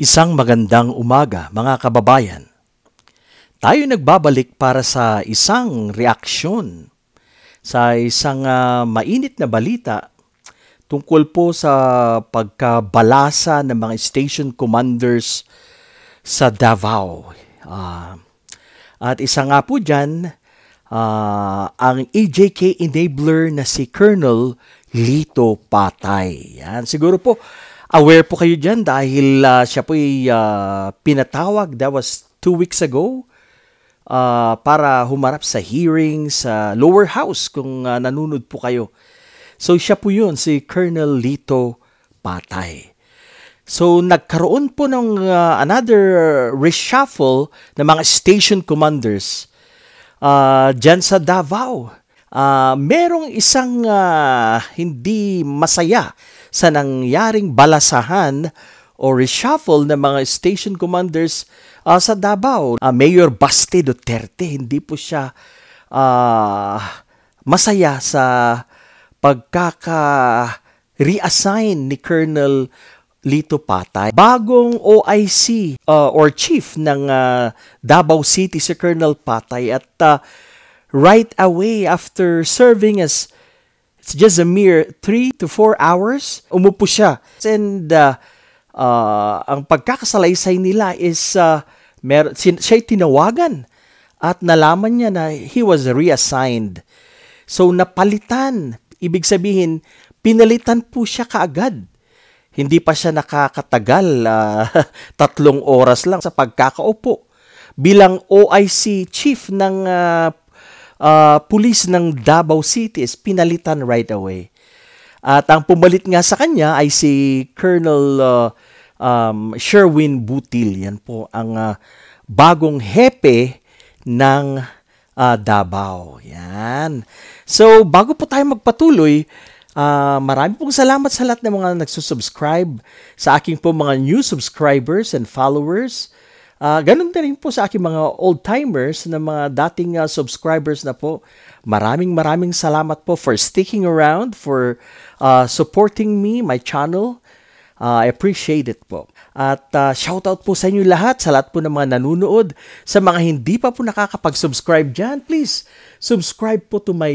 Isang magandang umaga, mga kababayan. Tayo nagbabalik para sa isang reaksyon sa isang mainit na balita tungkol po sa pagkabalasa ng mga station commanders sa Davao. At isa nga po dyan, ang EJK enabler na si Colonel Lito Patay. Yan, siguro po, aware po kayo dyan dahil siya po ay pinatawag, that was 2 weeks ago, para humarap sa hearing sa lower house kung nanunod po kayo. So siya po yun, si Colonel Lito Patay. So nagkaroon po ng another reshuffle ng mga station commanders dyan sa Davao. Merong isang hindi masaya sa nangyaring balasahan o reshuffle ng mga station commanders sa Davao. Mayor Baste Duterte, hindi po siya masaya sa pagkaka-reassign ni Colonel Lito Patay. Bagong OIC or chief ng Davao City si Colonel Patay at right away after serving as it's just a mere 3 to 4 hours, umupo siya. And ang pagkakasalaysay nila is siya'y tinawagan at nalaman niya na he was reassigned. So napalitan, ibig sabihin, pinalitan po siya kaagad. Hindi pa siya nakakatagal, 3 oras lang sa pagkakaupo. Bilang OIC chief ng police ng Davao City is pinalitan right away. At ang pumalit nga sa kanya ay si Colonel Sherwin Butil. Yan po ang bagong hepe ng Davao. Yan. So, bago po tayo magpatuloy, marami pong salamat sa lahat ng mga nagsusubscribe, sa aking po mga new subscribers and followers. Ganun din rin po sa aking mga old-timers na mga dating subscribers na po. Maraming salamat po for sticking around, for supporting me, my channel. I appreciate it po. At shoutout po sa inyo lahat, sa lahat po ng mga nanonood. Sa mga hindi pa po nakakapag-subscribe dyan, please subscribe po to my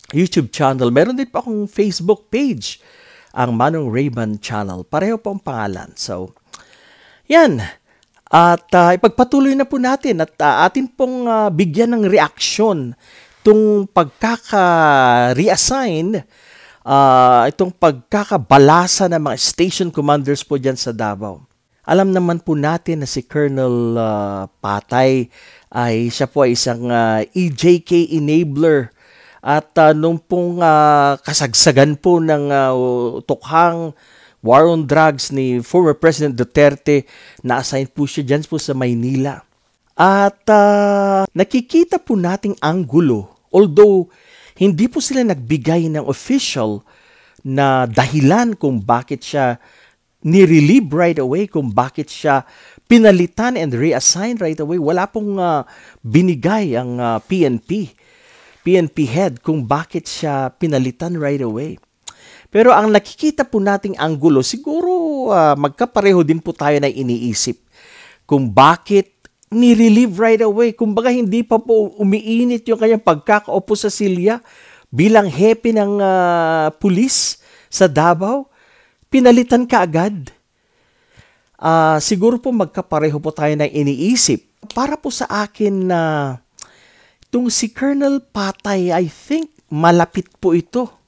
YouTube channel. Meron din po akong Facebook page, ang Manong Rayban Channel. Pareho po ang pangalan. So, yan. At ipagpatuloy na po natin at atin pong bigyan ng reaksyon itong pagkaka-reassign, itong pagkakabalasa ng mga station commanders po dyan sa Davao. Alam naman po natin na si Colonel Patay ay siya po ay isang EJK enabler. At nung pong kasagsagan po ng tukhang war on drugs ni former President Duterte, na-assign po siya dyan po sa Maynila. At nakikita po nating anggulo, although hindi po sila nagbigay ng official na dahilan kung bakit siya nirelieve right away, kung bakit siya pinalitan and reassigned right away. Wala pong binigay ang PNP head kung bakit siya pinalitan right away. Pero ang nakikita po nating anggulo, siguro magkapareho din po tayo na iniisip kung bakit nirelieve right away. Kumbaga hindi pa po umiinit yung kanyang pagkakaupo sa silya bilang hepe ng pulis sa Davao. Pinalitan ka agad. Siguro po magkapareho po tayo na iniisip. Para po sa akin na itong si Colonel Patay, I think malapit po ito.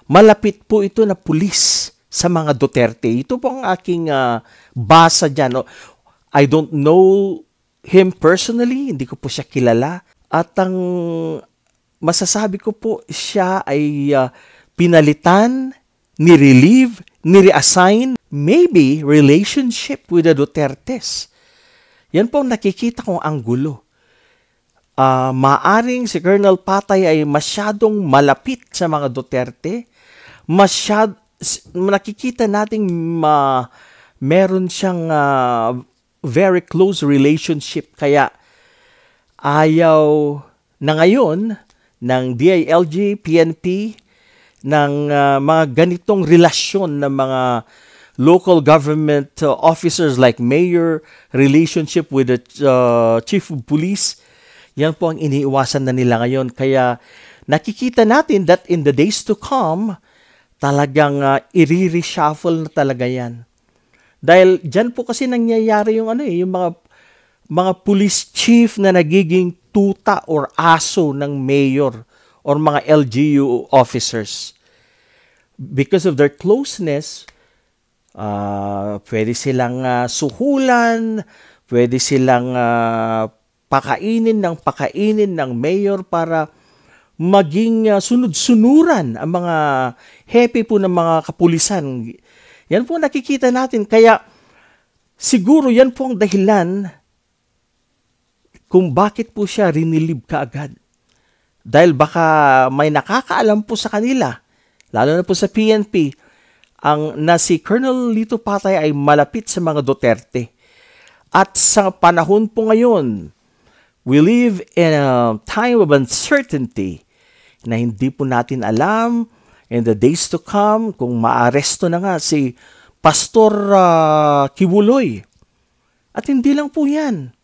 Malapit po ito na pulis sa mga Duterte. Ito po ang aking basa dyan. I don't know him personally. Hindi ko po siya kilala. At ang masasabi ko po, siya ay pinalitan, nirelieve, nireassign, maybe relationship with the Dutertes. Yan po ang nakikita kong anggulo. Maaring si Colonel Patay ay masyadong malapit sa mga Duterte. Nakikita nating meron siyang very close relationship, kaya ayaw na ngayon ng DILG, PNP, ng mga ganitong relasyon ng mga local government officers like mayor, relationship with the chief of police. Yan po ang iniiwasan na nila ngayon. Kaya nakikita natin that in the days to come, talagang i-reshuffle na talaga yan. Dahil dyan po kasi nangyayari yung yung mga police chief na nagiging tuta or aso ng mayor or mga LGU officers. Because of their closeness, pwede silang suhulan, pwede silang pakainin ng mayor para maging sunod-sunuran ang mga hepe po ng mga kapulisan. Yan po nakikita natin. Kaya siguro yan po ang dahilan kung bakit po siya rinilib kaagad. Dahil baka may nakakaalam po sa kanila, lalo na po sa PNP, na si Colonel Lito Patay ay malapit sa mga Duterte. At sa panahon po ngayon, we live in a time of uncertainty na hindi po natin alam in the days to come kung maaresto na nga si Pastor Kibuloy. At hindi lang po yan.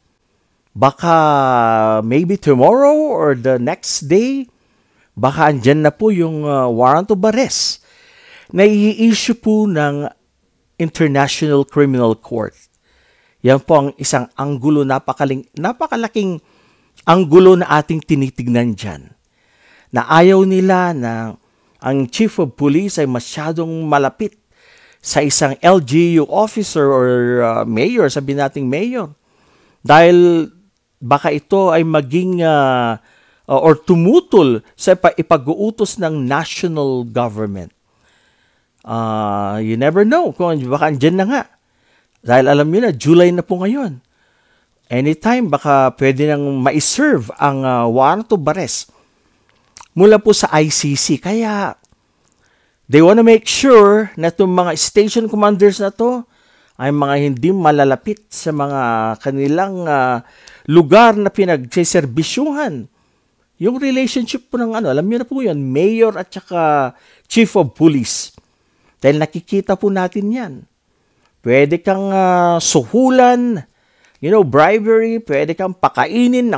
Baka maybe tomorrow or the next day, baka andyan na po yung warrant of arrest na i-issue po ng International Criminal Court. Yan po ang isang anggulo, napakalaking anggulo na ating tinitignan dyan. Na ayaw nila na ang chief of police ay masyadong malapit sa isang LGU officer or mayor, sabihin nating mayor. Dahil baka ito ay maging or tumutol sa ipag-uutos ng national government. You never know kung baka andyan na nga. Dahil alam niyo na, July na po ngayon. Anytime, baka pwede nang ma-serve ang warrant of arrest mula po sa ICC. Kaya, they want to make sure na itong mga station commanders na to ay mga hindi malalapit sa mga kanilang lugar na pinagseserbisyuhan. Yung relationship po ng alam niyo na po yun, mayor at saka chief of police. Dahil nakikita po natin yan. Pwede kang suhulan, bribery, pwede kang pakainin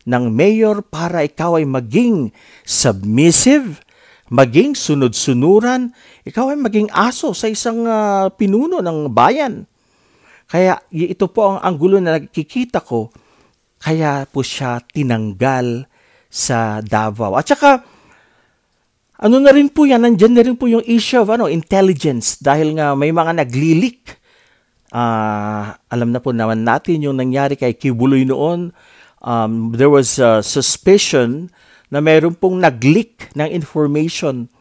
ng mayor para ikaw ay maging submissive, maging sunod-sunuran, ikaw ay maging aso sa isang pinuno ng bayan. Kaya ito po ang anggulo na nakikita ko, kaya po siya tinanggal sa Davao. At saka, na rin po yan, nandyan na rin po yung issue of intelligence dahil nga may mga nagli-leak. Alam na po naman natin yung nangyari kay Kibuloy noon. There was a suspicion na mayroon pong nag-leak ng information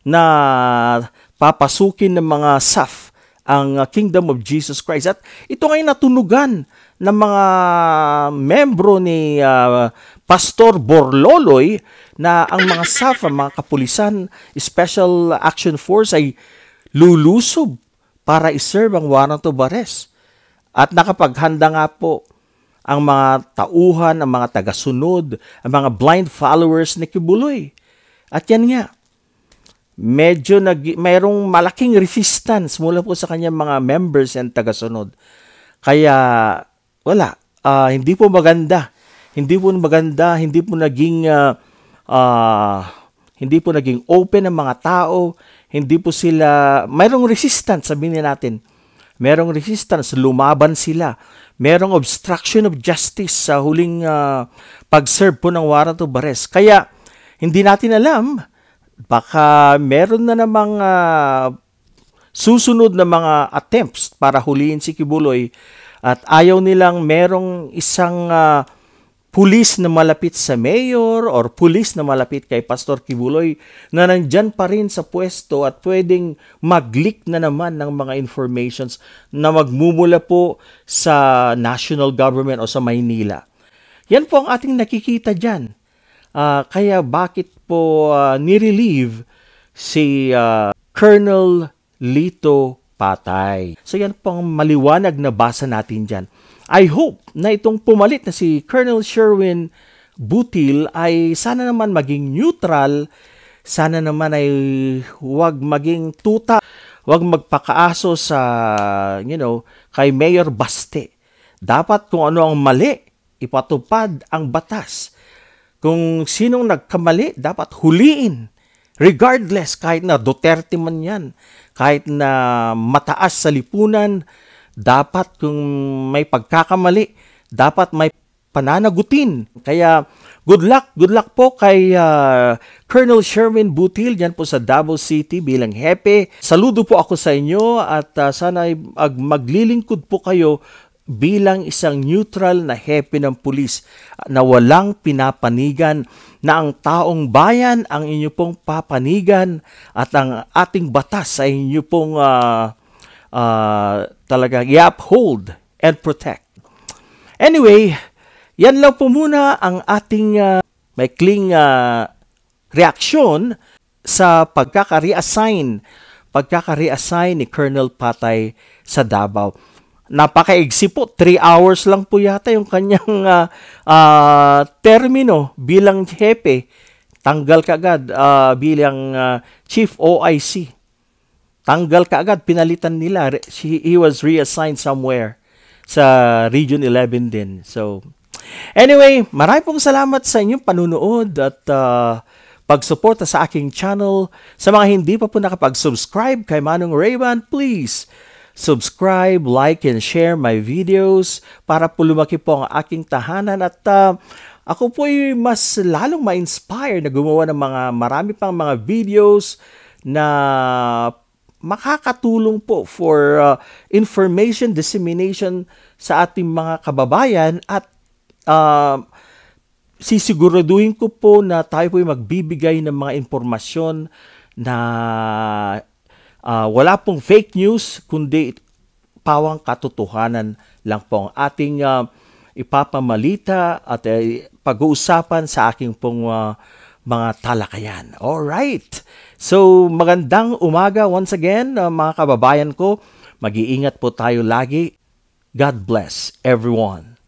na papasukin ng mga SAF ang Kingdom of Jesus Christ. At ito ngayon natunugan ng mga membro ni Pastor Borloloy na ang mga SAF, ang mga kapulisan, Special Action Force ay lulusob para iserve ang warrant of arrest. At nakapaghanda nga po ang mga tauhan, ang mga tagasunod, ang mga blind followers ni Kibuloy. At yan nga, medyo mayroong malaking resistance mula po sa kanyang mga members and tagasunod. Kaya, wala. Hindi po maganda. Hindi po naging open ang mga tao. Hindi po sila, mayroong resistance, sabihin natin. Merong resistance, lumaban sila. Merong obstruction of justice sa huling pag-serve po ng warrant of arrest. Kaya, hindi natin alam, baka meron na namang susunod na mga attempts para huliin si Kibuloy at ayaw nilang merong isang pulis na malapit sa mayor or pulis na malapit kay Pastor Kibuloy na nandyan pa rin sa pwesto at pwedeng mag-leak na naman ng mga informations na magmumula po sa national government o sa Maynila. Yan po ang ating nakikita dyan. Kaya bakit po nirelieve si Colonel Lito Patay? So yan po ang maliwanag na basa natin dyan. I hope na itong pumalit na si Colonel Sherwin Butil ay sana naman maging neutral, sana naman ay huwag maging tuta Huwag magpakaaso sa, kay Mayor Baste. Dapat kung ano ang mali, ipatupad ang batas. Kung sinong nagkamali, dapat huliin. Regardless, kahit na Duterte man yan, kahit na mataas sa lipunan, dapat kung may pagkakamali, dapat may pananagutin. Kaya good luck po kay Colonel Sherwin Butil dyan po sa Davao City bilang hepe. Saludo po ako sa inyo at sana maglilingkod po kayo bilang isang neutral na hepe ng pulis na walang pinapanigan, na ang taong bayan ang inyo pong papanigan at ang ating batas ay inyo pong talaga i-uphold and protect. Anyway, yan lang po muna ang ating maikling reaksyon sa pagkaka-reassign ni Colonel Patay sa Davao. Napakaigsi po, 3 hours lang po yata yung kanyang termino bilang hepe. Tanggal kaagad bilang Chief OIC. Tanggal kaagad, pinalitan nila. He was reassigned somewhere sa Region 11 din. So, anyway, maraming pong salamat sa inyong panunood at pagsuporta sa aking channel. Sa mga hindi pa po nakapag-subscribe kay Manong Rayban, please subscribe, like, and share my videos para po lumaki po ang aking tahanan at ako po ay mas lalong ma-inspire na gumawa ng marami pang mga videos na makakatulong po for information dissemination sa ating mga kababayan at sisiguraduhin ko po na tayo po ay magbibigay ng mga impormasyon na wala pong fake news, kundi pawang katotohanan lang po ang ating ipapamalita at pag-uusapan sa aking pong mga talakayan. Alright! So, magandang umaga once again, mga kababayan ko. Mag-iingat po tayo lagi. God bless everyone.